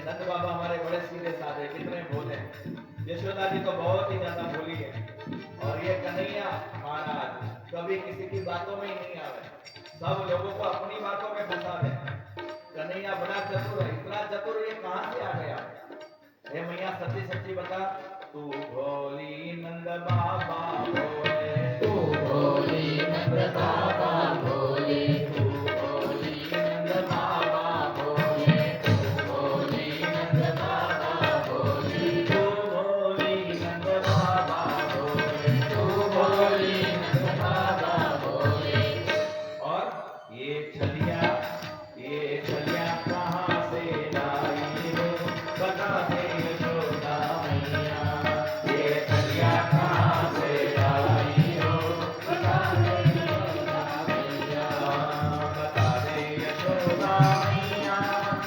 नंद बाबा हमारे बड़े सीधे साधे, कितने भोले। यशोदा जी तो बहुत ही ज्यादा भोली है। और ये कन्हैया महाराज कभी किसी की बातों में ही नहीं आवे, सब लोगों को अपनी बातों में फंसा दे। कन्हैया बड़ा चतुर है, इतना चतुर ये कहां से आ गया? हे मैया सच्ची सच्ची बता, तू भोली नंद बाबा भोले, तू भोली नंद बाबा भोले, तू भोली नंद बाबा भोले, तू भोली नंद बाबा भोले, तू भोली नंद बाबा भोले, तू भोली नंद बाबा भोले। और ये छलिया कहाँ से लाई हो, बता दे यशोदा मैया। ये छलिया कहाँ से लाई हो, बता दे यशोदा मैया। बता दे यशोदा मैया,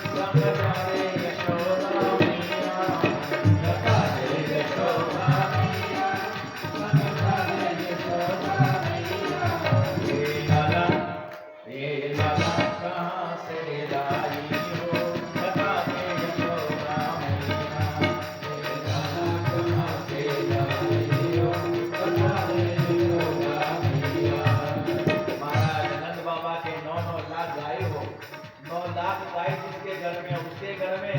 समझा दे यशोदा मैया, बता दे यशोदा मैया, समझा दे यशोदा मैया। ये लाला कहाँ से लाई हो, बता दे यशोदा मैया। ये लाला कहाँ से लाई हो, बता दे यशोदा मैया। महाराज नंद बाबा के 9 लाख गाय हो, 9 लाख गाय जिसके घर में, उसके घर में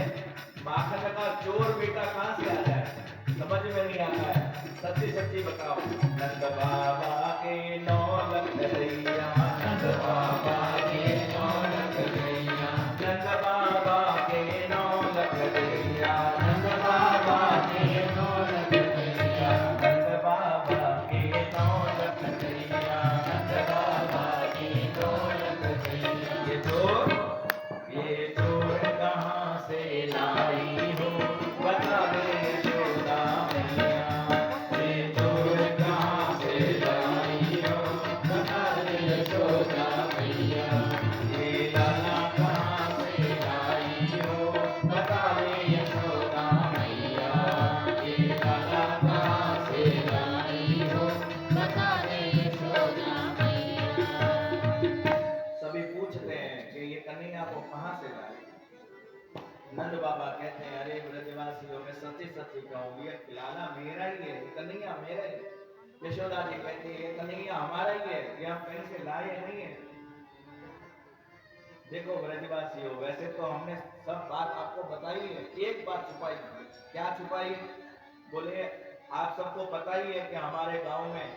माखन का चोर बेटा कहाँ से आ जाए, समझ में नहीं आता है। सच्ची सच्ची बताओ, नंद बाबा के 9 लाख गैया, नंद बाबा के 9 लाख गैया, नंद बाबा के 9 लाख गैया, नंद बाबा के 9 लाख गैया, नंद बाबा के 9 लाख गैया। नंद बाबा के 9 लाख गैया। ये चोर कहाँ से लाई हो, बता दे यशोदा मैया। ये चोर कहाँ से लाई हो, बता दे यशोदा मैया। ये लाला कहाँ से लाई हो, बता दे यशोदा मैया। ये लाला कहाँ से लाई हो, बता दे यशोदा मैया। सभी पूछते हैं कि ये कन्हैया को कहाँ से लाई। नंद बाबा कहते हैं, अरे ब्रजवासियों में सच्ची सच्ची कहूँ, ये लाला मेरा ही है, ये कन्हैया मेरा ही है। यशोदा जी कहती है, ये कन्हैया हमारा ही है, ये हम कहीं से लाए नहीं है। देखो ब्रजवासियों, वैसे तो हमने सब बात आपको बताई है, एक बात छुपाई। क्या छुपाई? बोले आप सबको पता ही है कि हमारे गांव में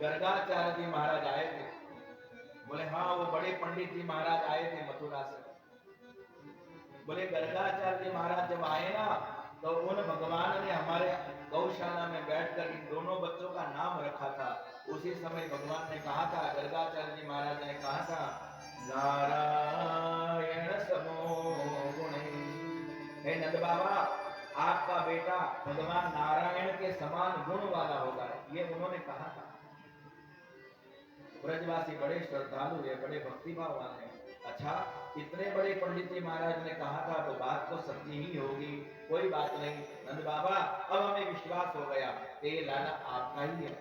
गर्गाचार्य जी महाराज आए थे। बोले हाँ, वो बड़े पंडित जी महाराज आए थे मथुरा से। बोले गर्गाचार्य जी महाराज जब आए ना, तो उन भगवान ने हमारे गौशाला में बैठकर इन दोनों बच्चों का नाम रखा था। उसी समय भगवान ने कहा था, गर्गाचार्य जी महाराज ने कहा था, नारायण समो गुणे। हे नंद बाबा, आपका बेटा भगवान नारायण के समान गुण वाला होगा, ये उन्होंने कहा था। ब्रजवासी बड़े श्रद्धालु है, बड़े भक्तिभाव वाले हैं। अच्छा, इतने बड़े पंडित जी महाराज ने कहा था तो बात तो सच्ची ही होगी, कोई बात नहीं। नंद बाबा अब हमें विश्वास हो गया कि ये लाला आपका ही है।